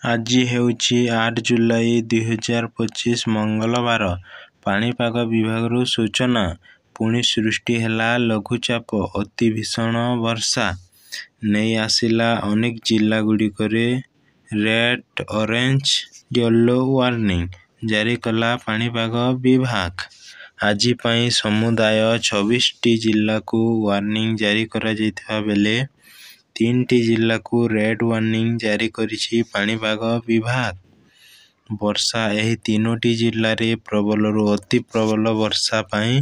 ଆଜି ହେଉଛି 8 ଜୁଲାଇ 2025 ମଙ୍ଗଳବାର। ପାଣିପାଗ ବିଭାଗରୁ ସୂଚନା। ପୁଣି ସୃଷ୍ଟି ହେଲା ଲଘୁଚାପ। ଅତି ଭୀଷଣ ବର୍ଷା ନେଇ ଆସିଲା ଅନେକ ଜିଲ୍ଲାଗୁଡ଼ିକରେ ରେଡ୍, ଅରେଞ୍ଜ, ୟେଲୋ ୱାର୍ଣ୍ଣିଂ ଜାରି କଲା ପାଣିପାଗ ବିଭାଗ। ଆଜି ପାଇଁ ସମୁଦାୟ 26ଟି ଜିଲ୍ଲାକୁ ୱାର୍ଣ୍ଣିଂ ଜାରି କରାଯାଇଥିବା ବେଳେ 3ଟି ଜିଲ୍ଲାକୁ ରେଡ୍ ୱାର୍ଣ୍ଣିଂ ଜାରି କରିଛି ପାଣିପାଗ ବିଭାଗ। ବର୍ଷା। ଏହି 3ଟି ଜିଲ୍ଲାରେ ପ୍ରବଳରୁ ଅତି ପ୍ରବଳ ବର୍ଷା ପାଇଁ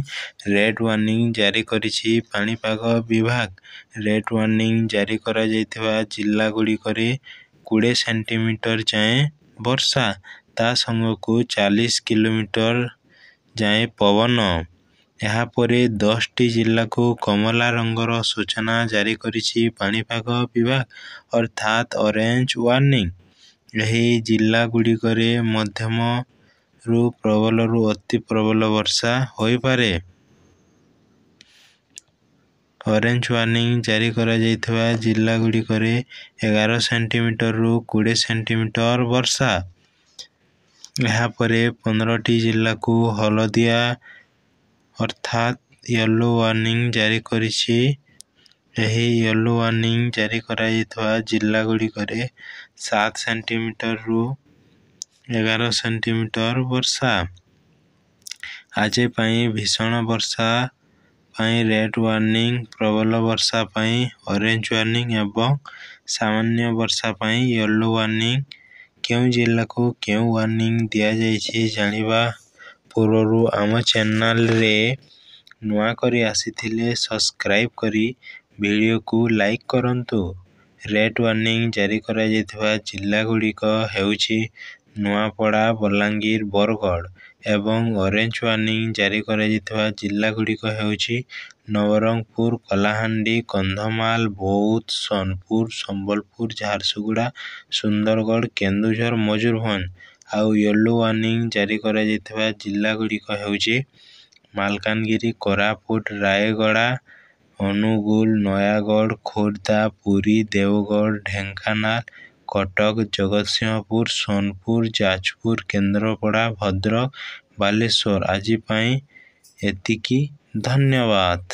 ରେଡ୍ ୱାର୍ଣ୍ଣିଂ ଜାରି କରିଛି ପାଣିପାଗ ବିଭାଗ। ରେଡ୍ ୱାର୍ଣ୍ଣିଂ ଜାରି କରାଯାଇଥିବା ଜିଲ୍ଲାଗୁଡ଼ିକରେ 20 ସେଣ୍ଟିମିଟର ଯାଏଁ ବର୍ଷା, ତା ସାଙ୍ଗକୁ 40 କିଲୋମିଟର ଯାଏଁ ପବନ। ଏହାପରେ 10ଟି ଜିଲ୍ଲାକୁ କମଲା ରଙ୍ଗର ସୂଚନା ଜାରି କରିଛି ପାଣିପାଗ ବିଭାଗ, ଅର୍ଥାତ୍ ଅରେଞ୍ଜ ୱାର୍ଣ୍ଣିଂ। ଏହି ଜିଲ୍ଲାଗୁଡ଼ିକରେ ମଧ୍ୟମରୁ ପ୍ରବଳରୁ ଅତି ପ୍ରବଳ ବର୍ଷା ହୋଇପାରେ। ଅରେଞ୍ଜ ୱାର୍ଣ୍ଣିଂ ଜାରି କରାଯାଇଥିବା ଜିଲ୍ଲାଗୁଡ଼ିକରେ 11 ସେଣ୍ଟିମିଟରରୁ 20 ସେଣ୍ଟିମିଟର ବର୍ଷା। ଏହାପରେ 15ଟି ଜିଲ୍ଲାକୁ ହଳଦିଆ ଅର୍ଥାତ୍ ୟେଲୋ ୱାର୍ଣ୍ଣିଂ ଜାରି କରିଛି। ଏହି ୟେଲୋ ୱାର୍ଣ୍ଣିଂ ଜାରି କରାଯାଇଥିବା ଜିଲ୍ଲାଗୁଡ଼ିକରେ 7 ସେଣ୍ଟିମିଟରରୁ 11 ସେଣ୍ଟିମିଟର ବର୍ଷା। ଆଜି ପାଇଁ ଭୀଷଣ ବର୍ଷା ପାଇଁ ରେଡ୍ ୱାର୍ଣ୍ଣିଂ, ପ୍ରବଳ ବର୍ଷା ପାଇଁ ଅରେଞ୍ଜ ୱାର୍ଣ୍ଣିଂ ଏବଂ ସାମାନ୍ୟ ବର୍ଷା ପାଇଁ ୟେଲୋ ୱାର୍ଣ୍ଣିଂ। କେଉଁ ଜିଲ୍ଲାକୁ କେଉଁ ୱାର୍ଣ୍ଣିଂ ଦିଆଯାଇଛି ଜାଣିବା ପୂର୍ବରୁ ଆମ ଚ୍ୟାନେଲରେ ନୂଆ କରି ଆସିଥିଲେ ସବସ୍କ୍ରାଇବ୍ କରି ଭିଡ଼ିଓକୁ ଲାଇକ୍ କରନ୍ତୁ। ରେଡ୍ ୱାର୍ଣ୍ଣିଂ ଜାରି କରାଯାଇଥିବା ଜିଲ୍ଲାଗୁଡ଼ିକ ହେଉଛି ନୂଆପଡ଼ା, ବଲାଙ୍ଗୀର, ବରଗଡ଼ ଏବଂ ଅରେଞ୍ଜ ୱାର୍ଣ୍ଣିଂ ଜାରି କରାଯାଇଥିବା ଜିଲ୍ଲାଗୁଡ଼ିକ ହେଉଛି ନବରଙ୍ଗପୁର, କଳାହାଣ୍ଡି, କନ୍ଧମାଳ, ବୌଦ୍ଧ, ସୋନପୁର, ସମ୍ବଲପୁର, ଝାରସୁଗୁଡ଼ା, ସୁନ୍ଦରଗଡ଼, କେନ୍ଦୁଝର, ମୟୂରଭଞ୍ଜ। ଆଉ ୟେଲୋ ୱାର୍ଣ୍ଣିଂ ଜାରି କରାଯାଇଥିବା ଜିଲ୍ଲାଗୁଡ଼ିକ ହେଉଛି ମାଲକାନଗିରି, କୋରାପୁଟ, ରାୟଗଡ଼ା, ଅନୁଗୁଳ, ନୟାଗଡ଼, ଖୋର୍ଦ୍ଧା, ପୁରୀ, ଦେଓଗଡ଼, ଢେଙ୍କାନାଳ, କଟକ, ଜଗତସିଂହପୁର, ସୋନପୁର, ଯାଜପୁର, କେନ୍ଦ୍ରାପଡ଼ା, ଭଦ୍ରକ, ବାଲେଶ୍ୱର। ଆଜି ପାଇଁ ଏତିକି। ଧନ୍ୟବାଦ।